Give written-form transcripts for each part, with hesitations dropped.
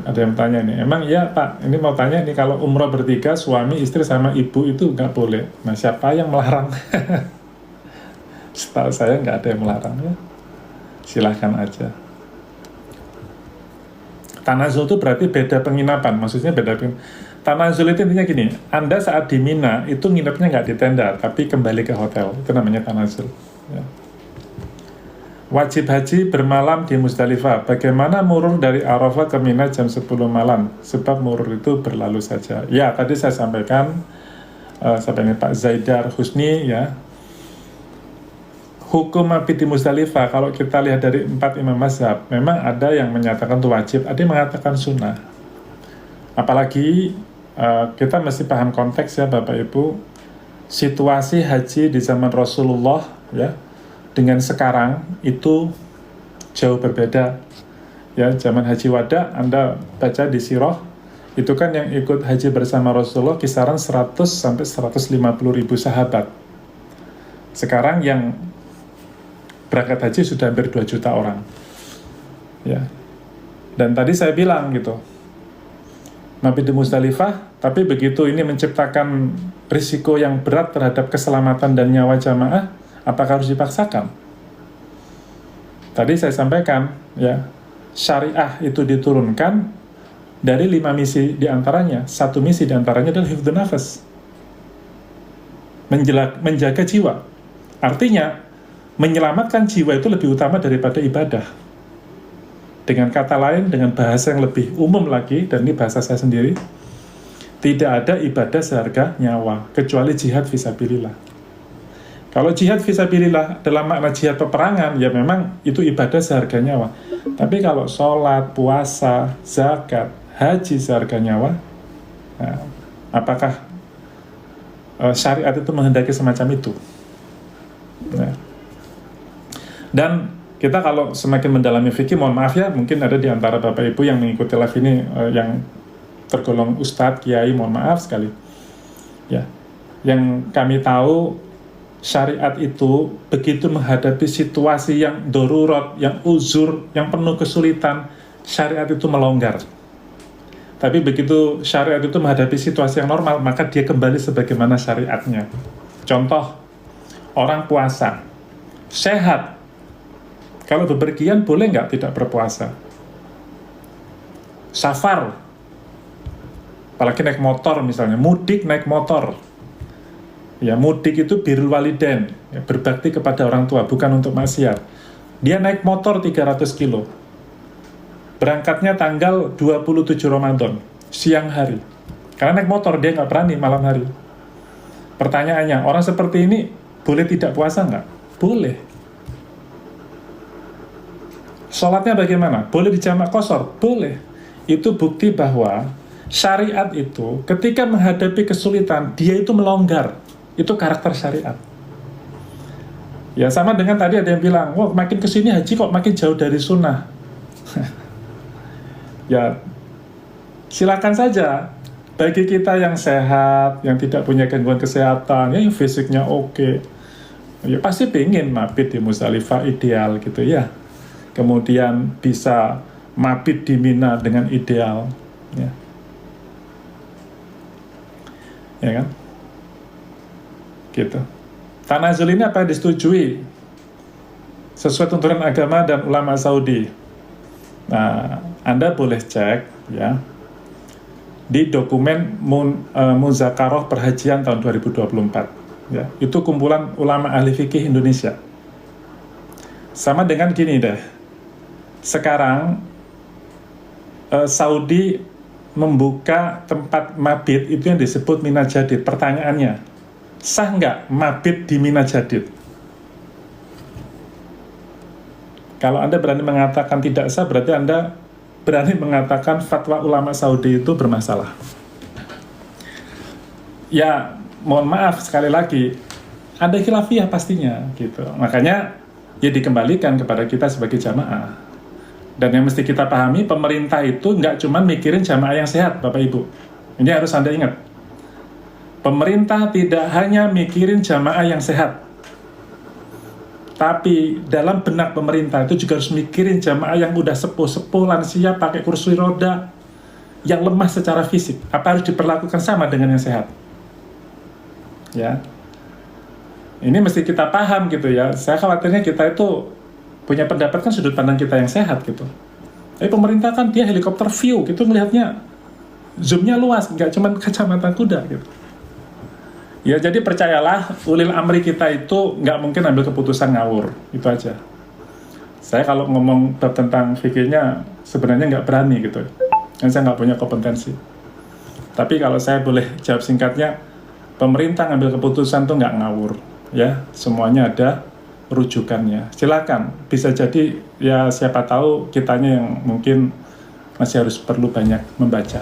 Ada yang tanya nih, emang iya Pak, ini mau tanya nih, kalau umroh bertiga, suami, istri, sama ibu itu nggak boleh. Nah, siapa yang melarang? Setahu saya nggak ada yang melarang ya. Silahkan aja. Tanazul itu berarti beda penginapan, maksudnya beda penginapan. Tanazul itu intinya gini, Anda saat di Mina itu nginepnya nggak di tenda, tapi kembali ke hotel, itu namanya tanazul. Ya. Wajib haji bermalam di Musdalifah. Bagaimana murur dari Arafah ke Mina jam 10 malam? Sebab murur itu berlalu saja. Ya, tadi saya sampaikan, sampai ini Pak Zaidar Husni ya. Hukum mabit di Musdalifah, kalau kita lihat dari 4 imam mazhab, memang ada yang menyatakan itu wajib, ada yang mengatakan sunnah. Apalagi kita mesti paham konteks ya Bapak Ibu, situasi haji di zaman Rasulullah ya, dengan sekarang itu jauh berbeda ya. Zaman haji wada, Anda baca di sirah, itu kan yang ikut haji bersama Rasulullah kisaran 100 sampai 150 ribu sahabat. Sekarang yang berangkat haji sudah hampir 2 juta orang ya. Dan tadi saya bilang gitu, mabit di Musdalifah, tapi begitu ini menciptakan risiko yang berat terhadap keselamatan dan nyawa jamaah, apakah harus dipaksakan? Tadi saya sampaikan ya, syariah itu diturunkan dari 5 misi diantaranya. 1 misi diantaranya adalah hifdzun nafas, menjaga jiwa. Artinya menyelamatkan jiwa itu lebih utama daripada ibadah. Dengan kata lain, dengan bahasa yang lebih umum lagi, dan ini bahasa saya sendiri, tidak ada ibadah seharga nyawa kecuali jihad fisabilillah. Kalau jihad fisabilillah dalam makna jihad peperangan, ya memang itu ibadah seharga nyawa. Tapi kalau sholat, puasa, zakat, haji seharga nyawa, nah, apakah syariat itu menghendaki semacam itu? Nah. Dan kita kalau semakin mendalami fikih, mohon maaf ya, mungkin ada di antara Bapak Ibu yang mengikuti live ini yang tergolong ustadz, kiai, mohon maaf sekali. Ya, yang kami tahu, syariat itu begitu menghadapi situasi yang darurat, yang uzur, yang penuh kesulitan, syariat itu melonggar. Tapi begitu syariat itu menghadapi situasi yang normal, maka dia kembali sebagaimana syariatnya. Contoh, orang puasa, sehat, kalau bepergian boleh nggak tidak berpuasa? Safar, apalagi naik motor misalnya, mudik naik motor. Ya, mudik itu birrul walidain, ya, berbakti kepada orang tua, bukan untuk maksiat. Dia naik motor 300 kilo. Berangkatnya tanggal 27 Ramadan, siang hari. Karena naik motor, dia nggak berani malam hari. Pertanyaannya, orang seperti ini boleh tidak puasa nggak? Boleh. Sholatnya bagaimana? Boleh dijamak qashar? Boleh. Itu bukti bahwa syariat itu ketika menghadapi kesulitan, dia itu melonggar. Itu karakter syariat. Ya sama dengan tadi ada yang bilang, wah makin kesini haji kok makin jauh dari sunnah. Ya silakan saja. Bagi kita yang sehat, yang tidak punya gangguan kesehatan, yang fisiknya oke, ya pasti pengen mabit di Musdalifah ideal gitu ya. Kemudian bisa mabit di Mina dengan ideal, ya kan? Gitu. Tanazul ini apa disetujui sesuai tuntunan agama dan ulama Saudi. Nah, Anda boleh cek ya di dokumen Muzakarah Perhajian tahun 2024 ya. Itu kumpulan ulama ahli fikih Indonesia. Sama dengan gini deh. Sekarang Saudi membuka tempat mabit itu yang disebut Mina Jadid. Pertanyaannya, sah nggak mabit di Mina Jadid? Kalau Anda berani mengatakan tidak sah, berarti Anda berani mengatakan fatwa ulama Saudi itu bermasalah. Ya, mohon maaf sekali lagi, ada khilafiyah pastinya gitu. Makanya ya dikembalikan kepada kita sebagai jamaah. Dan yang mesti kita pahami, pemerintah itu nggak cuma mikirin jamaah yang sehat, Bapak Ibu. Ini harus Anda ingat. Pemerintah tidak hanya mikirin jamaah yang sehat. Tapi dalam benak pemerintah itu juga harus mikirin jamaah yang udah sepuh-sepuh, lansia, pakai kursi roda, yang lemah secara fisik. Apa harus diperlakukan sama dengan yang sehat? Ya, ini mesti kita paham gitu ya. Saya khawatirnya kita itu punya pendapat kan sudut pandang kita yang sehat gitu. Tapi pemerintah kan dia helikopter view gitu, melihatnya zoomnya luas, nggak cuma kacamata kuda gitu. Ya jadi percayalah, ulil amri kita itu nggak mungkin ambil keputusan ngawur, itu aja. Saya kalau ngomong tentang fikihnya sebenarnya nggak berani gitu, dan saya nggak punya kompetensi. Tapi kalau saya boleh jawab singkatnya, pemerintah ngambil keputusan tuh nggak ngawur, ya semuanya ada rujukannya. Silakan, bisa jadi ya siapa tahu kitanya yang mungkin masih harus perlu banyak membaca.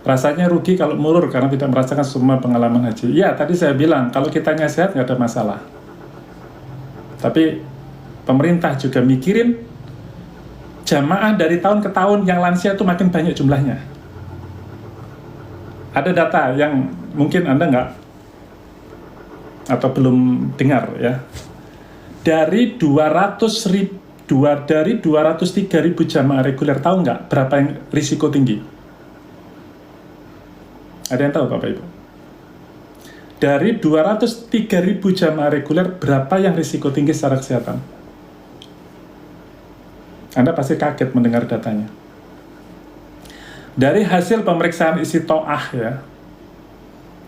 Rasanya rugi kalau mulur karena tidak merasakan semua pengalaman haji. Ya, tadi saya bilang, kalau kitanya sehat nggak ada masalah. Tapi pemerintah juga mikirin jamaah dari tahun ke tahun yang lansia itu makin banyak jumlahnya. Ada data yang mungkin Anda nggak atau belum dengar ya. Dari 203.000 jamaah reguler, tahu nggak berapa yang risiko tinggi? Ada yang tahu Bapak Ibu? Dari 203.000 jamaah reguler, berapa yang risiko tinggi secara kesehatan? Anda pasti kaget mendengar datanya. Dari hasil pemeriksaan isi to'ah ya,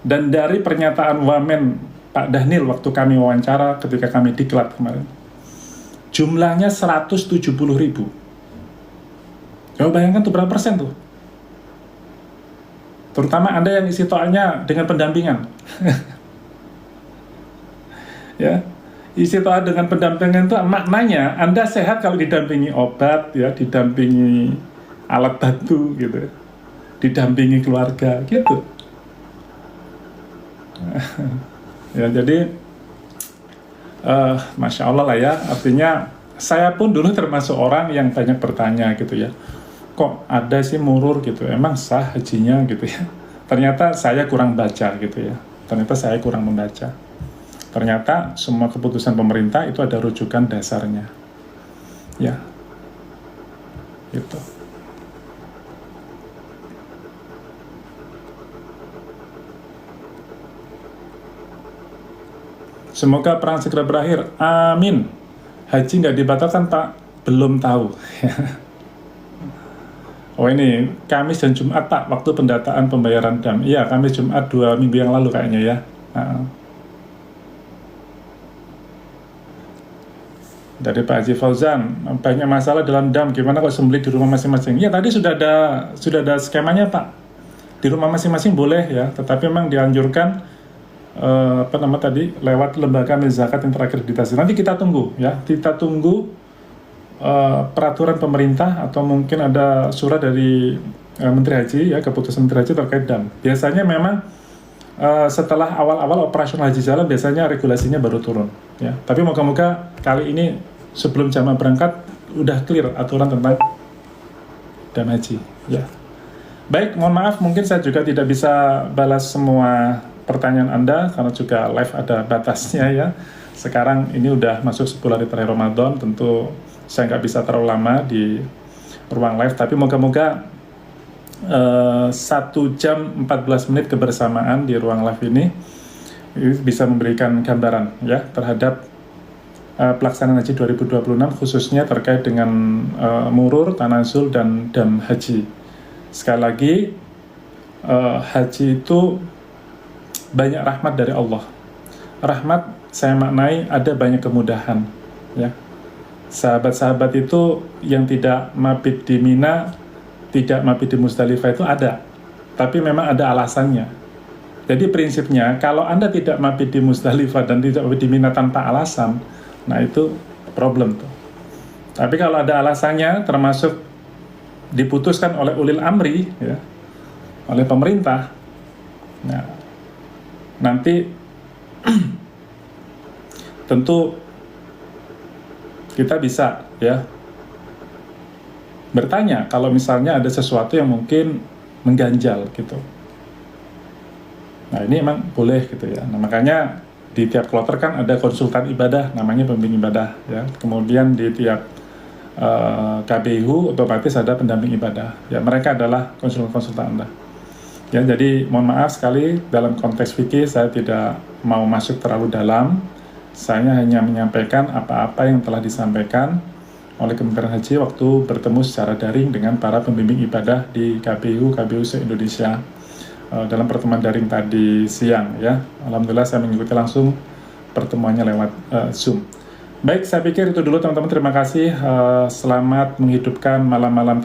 dan dari pernyataan Wamen Pak Dhanil waktu kami wawancara ketika kami diklat kemarin, jumlahnya 170.000. Coba bayangkan tuh berapa persen tuh? Terutama Anda yang isi to'anya dengan pendampingan. Ya, isi to'a dengan pendampingan itu maknanya Anda sehat kalau didampingi obat, ya, didampingi alat bantu gitu, didampingi keluarga gitu. Ya jadi Masya Allah lah ya. Artinya saya pun dulu termasuk orang yang banyak bertanya gitu ya, kok ada sih murur gitu, emang sah hajinya gitu ya. Ternyata saya kurang baca gitu ya, ternyata saya kurang membaca. Ternyata semua keputusan pemerintah itu ada rujukan dasarnya ya, gitu. Semoga perang segera berakhir, amin. Haji nggak dibatalkan Pak? Belum tahu. Oh ini, Kamis dan Jumat Pak, waktu pendataan pembayaran dam. Iya, Kamis Jumat 2 minggu yang lalu kayaknya ya. Dari Pak Haji Fauzan, banyak masalah dalam dam, gimana kok sembelih di rumah masing-masing? Ya tadi sudah ada skemanya Pak. Di rumah masing-masing boleh ya, tetapi memang dianjurkan lewat lembaga amil zakat yang terakreditasi. Nanti kita tunggu ya, kita tunggu peraturan pemerintah atau mungkin ada surat dari Menteri Haji ya, keputusan Menteri Haji terkait dam. Biasanya memang setelah awal-awal operasional haji jalan biasanya regulasinya baru turun ya. Tapi moga-moga kali ini sebelum jamaah berangkat udah clear aturan tentang dam haji ya. Baik, mohon maaf mungkin saya juga tidak bisa balas semua pertanyaan Anda karena juga live ada batasnya ya. Sekarang ini udah masuk 10 hari terakhir Ramadan, tentu saya nggak bisa terlalu lama di ruang live, tapi moga-moga 1 jam 14 menit kebersamaan di ruang live ini bisa memberikan gambaran ya terhadap pelaksanaan haji 2026 khususnya terkait dengan murur, tanazul, dan dam haji. Sekali lagi, haji itu banyak rahmat dari Allah. Rahmat saya maknai ada banyak kemudahan ya. Sahabat-sahabat itu yang tidak mabit di Mina, tidak mabit di Muzdalifah itu ada, tapi memang ada alasannya. Jadi prinsipnya kalau Anda tidak mabit di Muzdalifah dan tidak mabit di Mina tanpa alasan, nah itu problem tuh. Tapi kalau ada alasannya, termasuk diputuskan oleh ulil amri ya, oleh pemerintah, nah nanti tentu kita bisa ya bertanya kalau misalnya ada sesuatu yang mungkin mengganjal gitu. Nah ini emang boleh gitu ya. Nah makanya Di tiap kloter kan ada konsultan ibadah, namanya pembimbing ibadah, ya. Kemudian di tiap KBIHU otomatis ada pendamping ibadah. Ya, mereka adalah konsultan Anda. Ya, jadi mohon maaf sekali dalam konteks fikih saya tidak mau masuk terlalu dalam. Saya hanya menyampaikan apa-apa yang telah disampaikan oleh Kementerian Haji waktu bertemu secara daring dengan para pembimbing ibadah di KBIHU se-Indonesia dalam pertemuan daring tadi siang, ya. Alhamdulillah saya mengikuti langsung pertemuannya lewat Zoom. Baik, saya pikir itu dulu teman-teman. Terima kasih. Selamat menghidupkan malam-malam